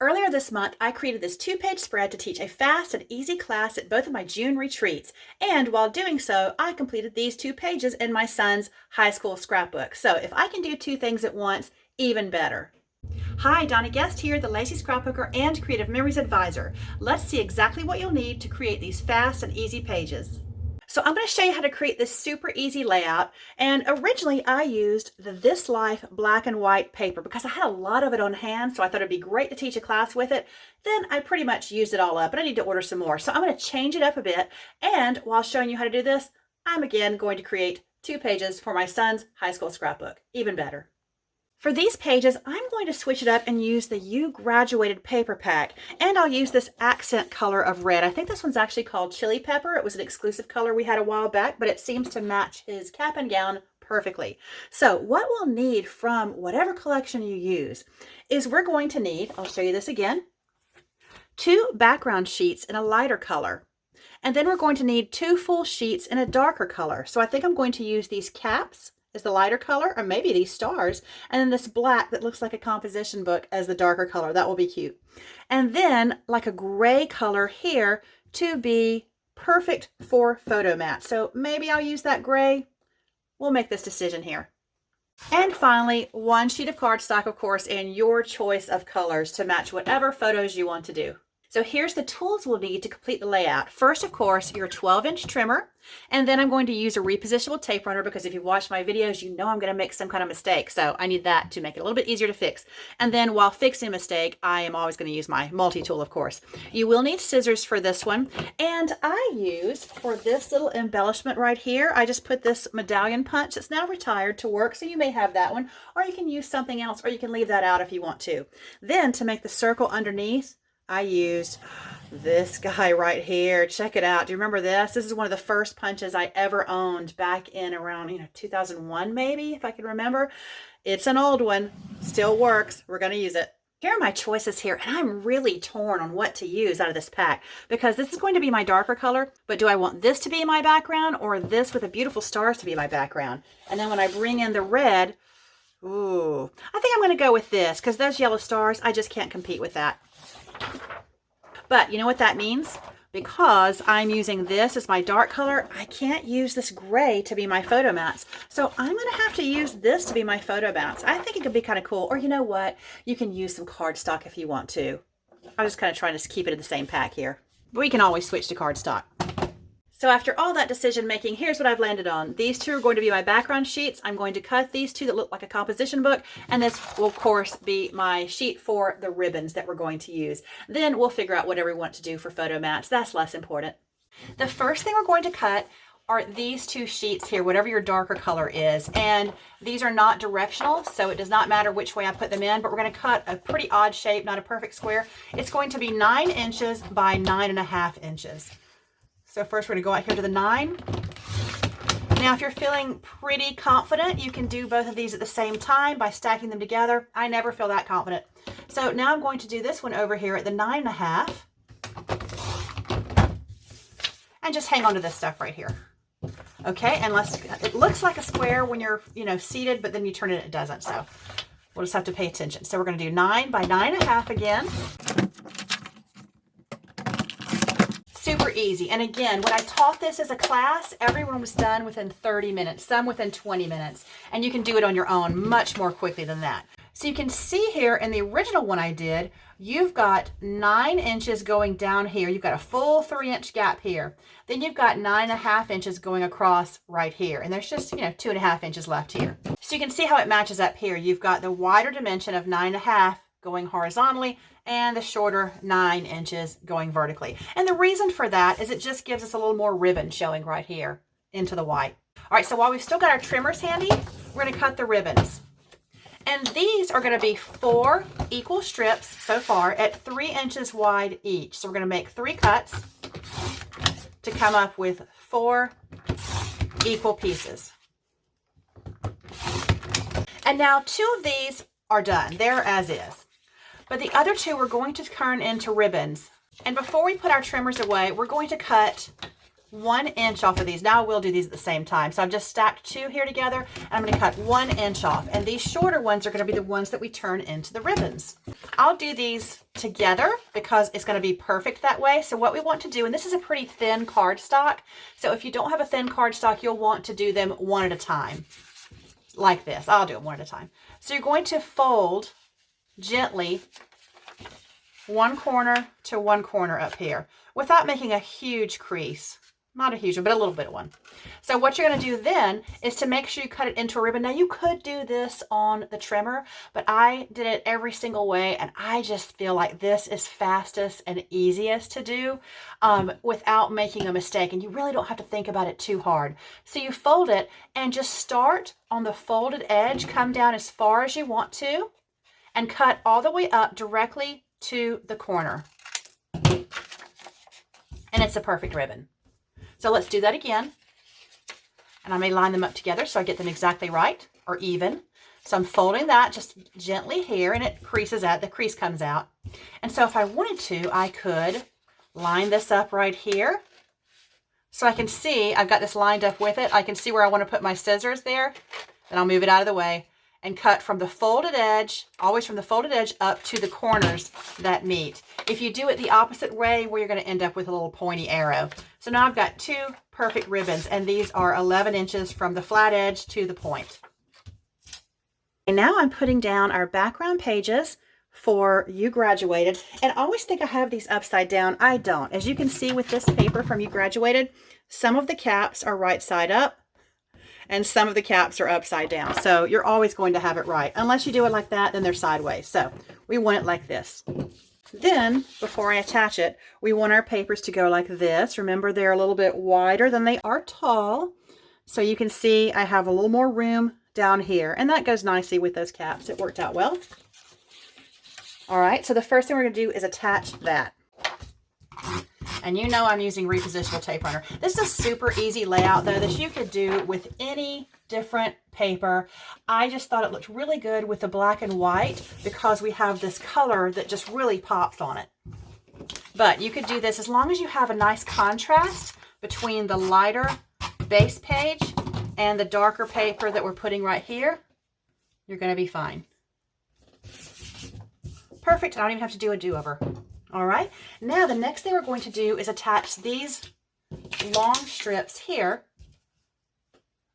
Earlier this month, I created this 2-page spread to teach a fast and easy class at both of my June retreats. And while doing so, I completed these 2 pages in my son's high school scrapbook. So if I can do 2 things at once, even better. Hi, Donna Guest here, the Lazy Scrapbooker and Creative Memories Advisor. Let's see exactly what you'll need to create these fast and easy pages. So I'm going to show you how to create this super easy layout. And originally I used the This Life black and white paper because I had a lot of it on hand, so I thought it'd be great to teach a class with it. Then I pretty much used it all up, but I need to order some more. So I'm going to change it up a bit. And while showing you how to do this, I'm again going to create 2 pages for my son's high school scrapbook. Even better. For these pages, I'm going to switch it up and use the You Graduated paper pack, and I'll use this accent color of red. I think this one's actually called Chili Pepper. It was an exclusive color we had a while back, but it seems to match his cap and gown perfectly. So what we'll need from whatever collection you use is we're going to need, I'll show you this again, 2 background sheets in a lighter color. And then we're going to need 2 full sheets in a darker color. So I think I'm going to use these caps is the lighter color, or maybe these stars, and then this black that looks like a composition book as the darker color. That will be cute. And then like a gray color here to be perfect for photo mats. So maybe I'll use that gray. We'll make this decision here. And finally, 1 sheet of cardstock, of course, in your choice of colors to match whatever photos you want to do. So here's the tools we'll need to complete the layout. First, of course, your 12-inch trimmer, and then I'm going to use a repositionable tape runner because if you've watched my videos, you know I'm going to make some kind of mistake. So I need that to make it a little bit easier to fix. And then while fixing a mistake, I am always going to use my multi-tool, of course. You will need scissors for this one. And I use, for this little embellishment right here, I just put this Medallion Punch. It's now retired to work, so you may have that one, or you can use something else, or you can leave that out if you want to. Then to make the circle underneath, I used this guy right here. Check it out. Do you remember this? This is one of the first punches I ever owned back in around, 2001 maybe, if I can remember. It's an old one. Still works. We're going to use it. Here are my choices here, and I'm really torn on what to use out of this pack because this is going to be my darker color, but do I want this to be my background or this with the beautiful stars to be my background? And then when I bring in the red, ooh, I think I'm going to go with this because those yellow stars, I just can't compete with that. But you know what that means? Because I'm using this as my dark color, I can't use this gray to be my photo mats. So I'm going to have to use this to be my photo mats. I think it could be kind of cool. Or you know what? You can use some cardstock if you want to. I'm just kind of trying to keep it in the same pack here. But we can always switch to cardstock. So after all that decision making, here's what I've landed on. These 2 are going to be my background sheets. I'm going to cut these 2 that look like a composition book, and this will of course be my sheet for the ribbons that we're going to use. Then we'll figure out whatever we want to do for photo mats. That's less important. The first thing we're going to cut are these 2 sheets here, whatever your darker color is. And these are not directional, so it does not matter which way I put them in, but we're going to cut a pretty odd shape, not a perfect square. It's going to be 9 inches by 9.5 inches. So first we're going to go out here to the 9. Now if you're feeling pretty confident, you can do both of these at the same time by stacking them together. I never feel that confident. So now I'm going to do this one over here at the 9.5. And just hang on to this stuff right here. Okay, unless it looks like a square when you're, seated, but then you turn it, it doesn't. So we'll just have to pay attention. So we're going to do 9 by 9.5 again. Super easy. And again, when I taught this as a class, everyone was done within 30 minutes, some within 20 minutes. And you can do it on your own much more quickly than that. So you can see here in the original one I did, you've got 9 inches going down here. You've got a full 3-inch gap here. Then you've got 9.5 inches going across right here. And there's just, 2.5 inches left here. So you can see how it matches up here. You've got the wider dimension of 9.5 going horizontally and the shorter 9 inches going vertically. And the reason for that is it just gives us a little more ribbon showing right here into the white. All right, so while we've still got our trimmers handy, we're going to cut the ribbons. And these are going to be 4 equal strips so far at 3 inches wide each. So we're going to make 3 cuts to come up with 4 equal pieces. And now 2 of these are done. They're as is. But the other 2 we're going to turn into ribbons. And before we put our trimmers away, we're going to cut 1 inch off of these. Now I will do these at the same time. So I've just stacked 2 here together, and I'm going to cut 1 inch off. And these shorter ones are going to be the ones that we turn into the ribbons. I'll do these together because it's going to be perfect that way. So what we want to do, and this is a pretty thin cardstock, so if you don't have a thin cardstock, you'll want to do them one at a time, like this. I'll do them one at a time. So you're going to fold gently 1 corner to 1 corner up here without making a huge crease. Not a huge one, but a little bit of one. So what you're going to do then is to make sure you cut it into a ribbon. Now you could do this on the trimmer, but I did it every single way, and I just feel like this is fastest and easiest to do without making a mistake, and you really don't have to think about it too hard. So you fold it and just start on the folded edge, come down as far as you want to, and cut all the way up directly to the corner. And it's a perfect ribbon. So let's do that again. And I may line them up together so I get them exactly right or even. So I'm folding that just gently here, and it creases out, the crease comes out. And so if I wanted to, I could line this up right here. So I can see, I've got this lined up with it. I can see where I want to put my scissors there. Then I'll move it out of the way and cut from the folded edge, always from the folded edge up to the corners that meet. If you do it the opposite way, well, you're going to end up with a little pointy arrow. So now I've got 2 perfect ribbons, and these are 11 inches from the flat edge to the point. And now I'm putting down our background pages for You Graduated, and I always think I have these upside down. I don't. As you can see with this paper from You Graduated, some of the caps are right side up, and some of the caps are upside down. So you're always going to have it right. Unless you do it like that, then they're sideways. So we want it like this. Then, before I attach it, we want our papers to go like this. Remember, they're a little bit wider than they are tall. So you can see I have a little more room down here. And that goes nicely with those caps. It worked out well. All right, so the first thing we're going to do is attach that. And you know I'm using repositionable tape runner. This is a super easy layout, though, that you could do with any different paper. I just thought it looked really good with the black and white because we have this color that just really pops on it. But you could do this as long as you have a nice contrast between the lighter base page and the darker paper that we're putting right here. You're going to be fine. Perfect. I don't even have to do a do-over. All right, now the next thing we're going to do is attach these long strips here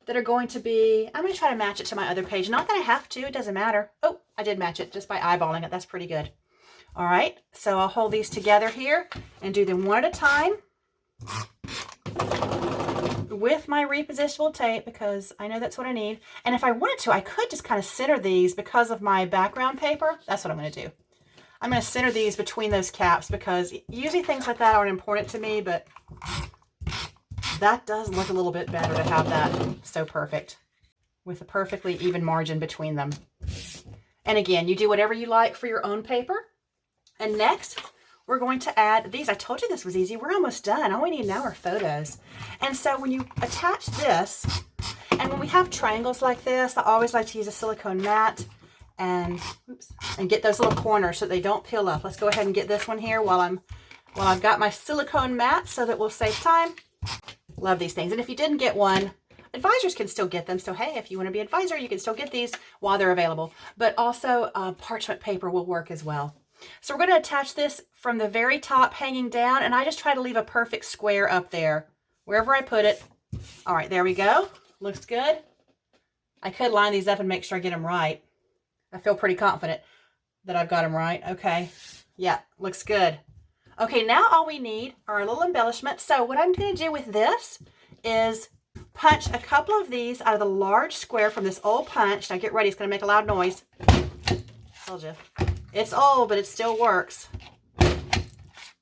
that are going to be, I'm going to try to match it to my other page. Not that I have to, it doesn't matter. Oh, I did match it just by eyeballing it. That's pretty good. All right, so I'll hold these together here and do them one at a time with my repositionable tape because I know that's what I need. And if I wanted to, I could just kind of center these because of my background paper. That's what I'm going to do. I'm going to center these between those caps because usually things like that aren't important to me, but that does look a little bit better to have that so perfect with a perfectly even margin between them. And again, you do whatever you like for your own paper. And next, we're going to add these. I told you this was easy. We're almost done. All we need now are photos. And so when you attach this, and when we have triangles like this, I always like to use a silicone mat and get those little corners so they don't peel up. Let's go ahead and get this one here while I've got my silicone mat so that we'll save time. Love these things. And if you didn't get one, advisors can still get them. So hey, if you want to be an advisor, you can still get these while they're available. But also parchment paper will work as well. So we're going to attach this from the very top hanging down, and I just try to leave a perfect square up there wherever I put it. All right, there we go. Looks good. I could line these up and make sure I get them right. I feel pretty confident that I've got them right. Okay. Yeah, looks good. Okay, now all we need are a little embellishment. So what I'm going to do with this is punch a couple of these out of the large square from this old punch. Now get ready, it's going to make a loud noise. Told you. It's old, but it still works.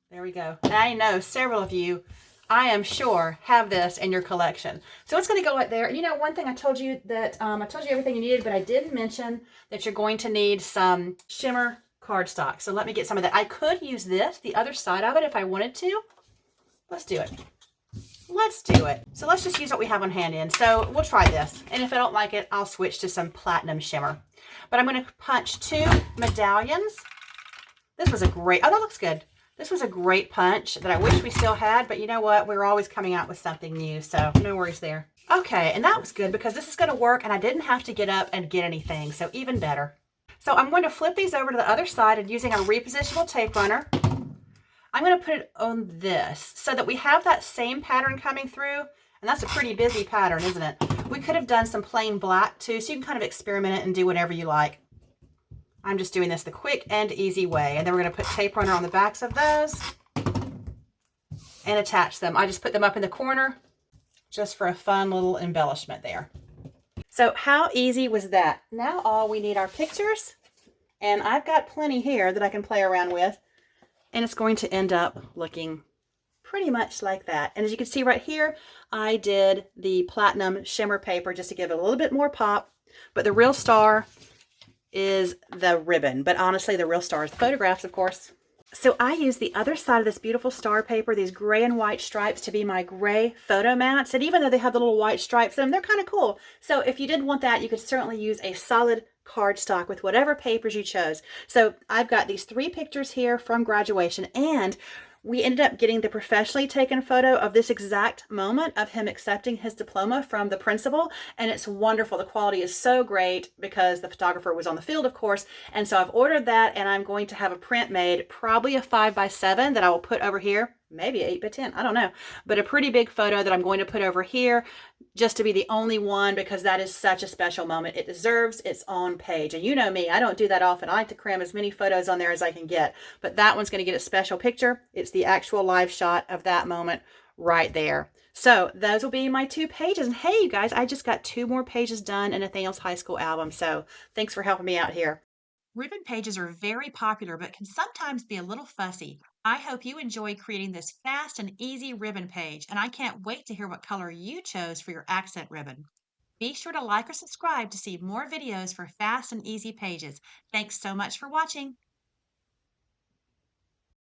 There we go. And I know several of you, I am sure, have this in your collection. So it's going to go right there. And you know, one thing I told you that, I told you everything you needed, but I didn't mention that you're going to need some shimmer cardstock. So let me get some of that. I could use this, the other side of it, if I wanted to. Let's do it. Let's do it. So let's just use what we have on hand in. So we'll try this. And if I don't like it, I'll switch to some platinum shimmer. But I'm going to punch 2 medallions. This was a great, oh, that looks good. This was a great punch that I wish we still had, but you know what? We were always coming out with something new, so no worries there. Okay, and that was good because this is going to work and I didn't have to get up and get anything, so even better. So I'm going to flip these over to the other side and using a repositionable tape runner, I'm going to put it on this so that we have that same pattern coming through. And that's a pretty busy pattern, isn't it? We could have done some plain black too, so you can kind of experiment it and do whatever you like. I'm just doing this the quick and easy way. And then we're going to put tape runner on the backs of those and attach them. I just put them up in the corner just for a fun little embellishment there. So how easy was that? Now all we need are pictures, and I've got plenty here that I can play around with, and it's going to end up looking pretty much like that. And as you can see right here, I did the platinum shimmer paper just to give it a little bit more pop, but the real star is the ribbon. But honestly, the real star is the photographs, of course. So I use the other side of this beautiful star paper, these gray and white stripes, to be my gray photo mats. And even though they have the little white stripes in them, they're kind of cool. So if you did want that, you could certainly use a solid cardstock with whatever papers you chose. So I've got these 3 pictures here from graduation, and we ended up getting the professionally taken photo of this exact moment of him accepting his diploma from the principal, and it's wonderful. The quality is so great because the photographer was on the field, of course, and so I've ordered that, and I'm going to have a print made, probably a 5x7 that I will put over here, maybe 8x10, I don't know, but a pretty big photo that I'm going to put over here just to be the only one, because that is such a special moment. It deserves its own page. And you know me, I don't do that often. I like to cram as many photos on there as I can get, but that one's going to get a special picture. It's the actual live shot of that moment right there. So those will be my 2 pages. And hey, you guys, I just got 2 more pages done in Nathaniel's high school album. So thanks for helping me out here. Ribbon pages are very popular, but can sometimes be a little fussy. I hope you enjoy creating this fast and easy ribbon page, and I can't wait to hear what color you chose for your accent ribbon. Be sure to like or subscribe to see more videos for fast and easy pages. Thanks so much for watching.